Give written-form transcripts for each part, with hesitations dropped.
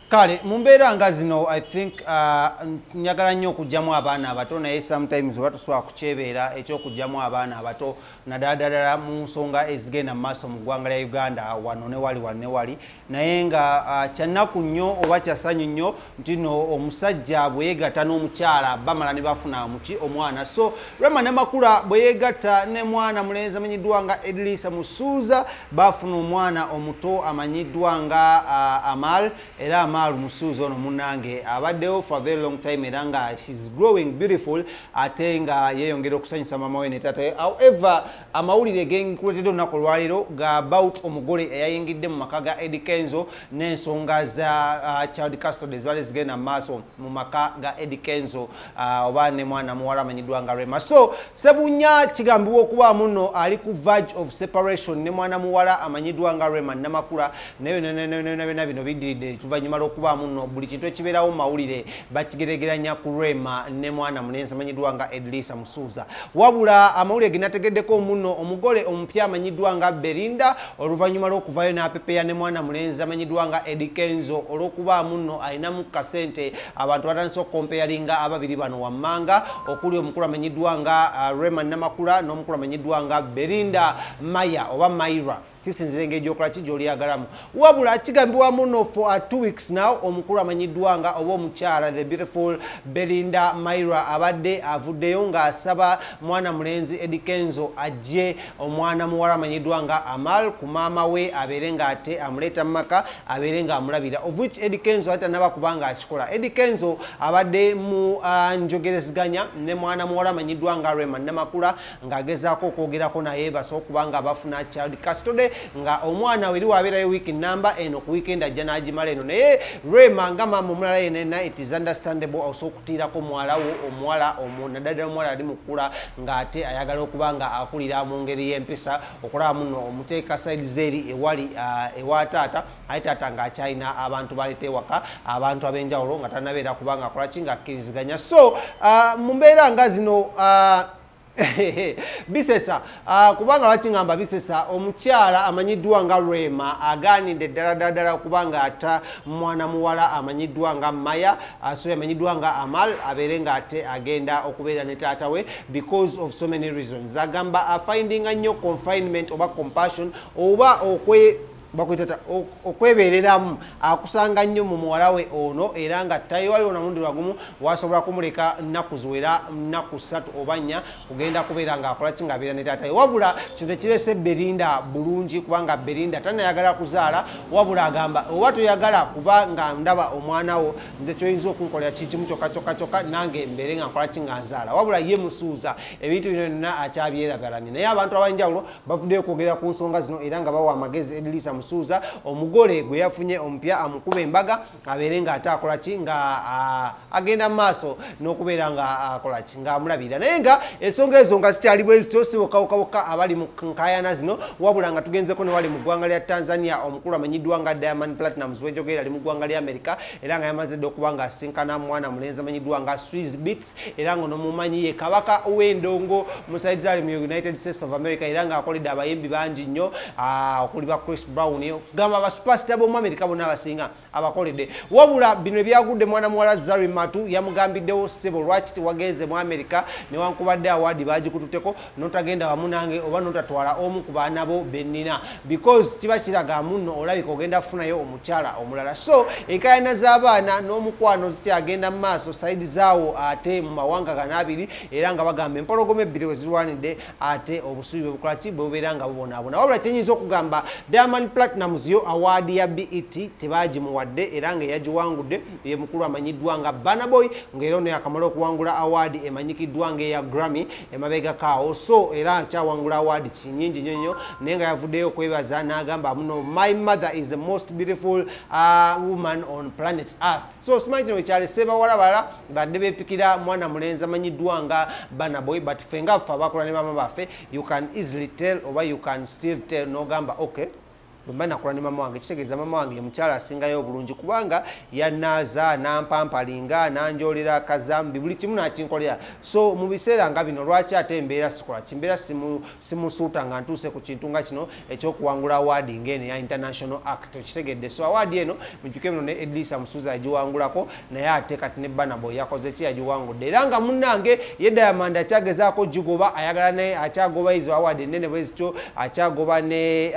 Kale mumbeera nga zino I think njagala nnyo okugyamu abaana abato naye sometimes oba tusobola kukyebera ekyokugyamu abaana abato naddala mu nsonga ezigenda mu maaso mu ggwanga lya Uganda wano ne wali naye nga kyannaku nnyo oba kyasanyu nnyo nti no omusajja bwe yeegatta n'omukyala bamala ne bafuna muki omwana. So Rema ne Makula bwe yeegatta ne mwana mulenzi amanyiddwa nga Edrisa Musuuza bafuna omwana omuto amanyiddwa nga Amaal era Amaal Musuuza ono munnange abaddewo for a very long time era nga she's growing beautiful ate nga yeeyongera okusanyusa mama we ne taata. However amawulire genkuleetedde olunaku olwaleero ga about omugole eyayingidde mu maka ga Eddie Kenzo n'ensonga za child custody ezibale zigenda mu maaso mu maka ga Eddie Kenzo oba ne mwana muwala amanyiddwa nga Rema. So Sebunya kigambibwa okubaamu nno ali ku verge of separation ne mwana muwala amanyiddwa nga Rema Namakula naye bino biddiridde luvannyuma lw'okubaamu nno buli kintu ekibeerawo mu mawulire bakigeregeranya ku Rema ne mwana mulenzi amanyiddwa nga Edrisa Musuuza. Wabula amawulire genategeddeko muno omugole omupya amanyiddwa nga Belinda oluvannyuma lw'okuvaayo n'apepeya ne mwana mulenzi amanyiddwa nga Eddie Kenzo olw'okubaamu nno alinamu kasente abantu batandise okukompeyalinga ababiri bano wammanga okuli omukulu amanyiddwa nga Rema Namakula n'omukulu amanyiddwa nga Belinda Maya oba Maira kisinzira engeri gy'okola ki gy'oliyagalamu. Wabula kigambibwa muno for 2 weeks now omukulu amanyiddwa nga oba omukyala the beautiful Belinda Maira abadde avuddeyo ng'asaba mwana mulenzi Eddie Kenzo ajje omwana muwala amanyiddwa nga Amaal ku maama we abeere ng'ate amuleeta mu maka abeere ng'amulabira of which Eddie Kenzo ate naba kubanga akikola. Eddie Kenzo abadde mu njogereziganya ne mwana muwala amanyiddwa nga Rema Namakula ng'agezaako okwogerako naye basobola okubanga bafuna child custody nga omwana weri wabeerayo wiiki namba eno ku weekend ajja n'agimala eno naye Rema nga maama omulala yenna it is understandable osobola okutiirako muwala wo omuwala naddala omuwala ali mukula ng'ate ayagala okuba nga akulira mu ngeri y'empisa okulaba muno omuteeka side zeeri ewali ewa taata aye taata ng'akyalina abantu baleeta ewaka abantu ab'enjawulo nga tannabeera kubanga akola ki ng'akkiriziganya. So mu mbeera nga zino bisesa kubanga lwaki ngamba bisesa omukyala amanyiddwa nga Rema agaanidde ddala kubanga ata mwana muwala amanyiddwa nga Maya so amanyiddwa nga Amaal abeere ng'ate agenda okubeera ne taata we because of so many reasons. Agamba finding nnyo confinement oba compassion oba okwebeereramu akusanga nnyo mu muwala we ono era nga tayewaliwo namundi lwagumu wasobola kumuleka nnaku ziwera nnaku 3 oba 4 kugenda kubeera ng'akola ki ng'abeera ne taata we. Wabula kino tekirese Belinda bulungi kubanga Belinda tanayagala kuzaala wabula agamba oba toyagala kuba nga ndaba omwana wo nze kyoyinza okunkolera kikimu kyokka nange mbeere nga nkola ki nga nzaala. Wabula ye Musuuza ebintu bino byonna akyabyeragalamye naye abantu ab'enjawulo bavuddeyo kwogera ku nsonga zino era nga bawa amagezi Edrisa Musuuza omugole gwe yafunye omupya amukuba embaga abeere ng'ate akola ki nga agenda mu maaso n'okubeera nga akola ki ng'amulabira naye nga ensonga ezo nga zikyali bwe zityo si bokka abali mu nkaayana zino wabula nga tugenzeko ne wali mu ggwanga lya Tanzania omukulu amanyiddwa nga Diamond Platnumz w'enjogera ali mu ggwanga lya America era nga yamaze dde okuba ng'asinkana mwana mulenzi amanyiddwa nga Swizz Beatz era nga n'omumanyi ye kabaka w'endongo mu Saudi mu United States of America era ng'akoledde abayimbi bangi nnyo okuli ba Chris Brown gamba ba superstar b'omu America bonna abasinga abakoledde. Wabula bino ebyagudde mwana muwala Zari Matu yamugambiddewo ssebo lwaki tewagenze mu America newankubadde awaadi bagikututteko n'otagenda wamu nange oba n'otatwala omu ku baana bo bennina because kiba kiraga muno olabika ogenda kufunayo omukyala omulala. So enkaayana z'abaana n'omukwano zikyagenda mu maaso sayidi zaawo ate mu mawanga gano abiri era nga bagamba empologoma ebbiri we zirwanidde ate obusubi bwe bukola ki bwe bubeera nga bubonaabona. Wabula kyenyinza okugamba Diamond Platnumz yo awaadi ya BET tebaagimuwadde era nga yagiwangudde ye mukulu amanyiddwa nga Burna Boy ng'era ono yakamala okuwangula awaadi emanyikiddwa ng'eya Grammy emabega kaawo. So era akyawangula awaadi kinyingi nnyo naye nga yavuddeyo okwebaza n'agamba muno my mother is the most beautiful woman on planet Earth. So simanyi kino wekyali sebawala balala badde beepikira mwana mulenzi amanyiddwa nga Burna Boy but ffe nga ffe abakola ne maama baffe you can easily tell oba you can still tell n'ogamba okay bwe nakola ne mama wange kitegeeza mama wange mukyala asingayo obulungi kubanga yanaaza nampampalinga nanjolera akazambi buli kimu nakinkolera so mu biseera nga bino lwaki ate embeera sikola kimbeera simusuuta nga ntuuse ku kintu nga kino ekyokuwangula awaadi ng'eno ya international act okitegedde so awaadi eno mujuke bino ne Edlisa Musuuza yagiwangulako naye ate kati ne Banabo yakoze ki yagiwangudde era nga munnange ye Diamond akyagezaako gigoba ayagala ne akyagoba izo awaadi ennene bwe zityo akyagoba ne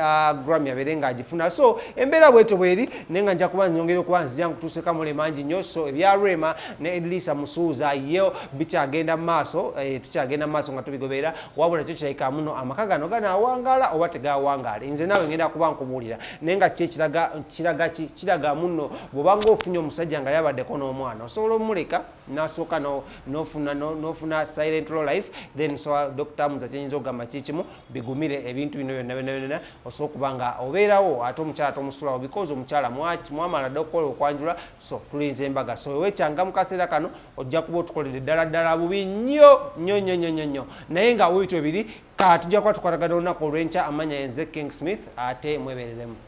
Grammy abeere ng'agifuna so embeera bwetyo bweri naye nga nja kuba nzongera okuba nzija nkutuuseka mule mangi nnyo so ebya Rema ne Edlisa Musuuza yo bikyagenda mu maaso tukyagenda mu maaso nga tubigoberera wabula kyo kirabika muno amaka gano ganaawangaala oba tegawangaala nze naawe ngenda kuba nkubuulira naye nga ki kiraga muno bw'obanga ofunye omusajja nga yabaddeko n'omwana osobola omuleka n'asooka n'ofuna silent low life then so Dr. Muza kyenyinza okugamba kikimu bigumire ebintu bino byonna osobola okuba nga obeerawo ate omukyala tomusulawo because omukyala mwamala dda okukola okwanjula so tulinze embaga so wekyanga mu kaseera kano ojja kuba otukolere ddala bubi nnyo naye nga webityo biri tujja kuba tukolagana olunaku olw'enkya amanya yenze King Smith ate mwebereremu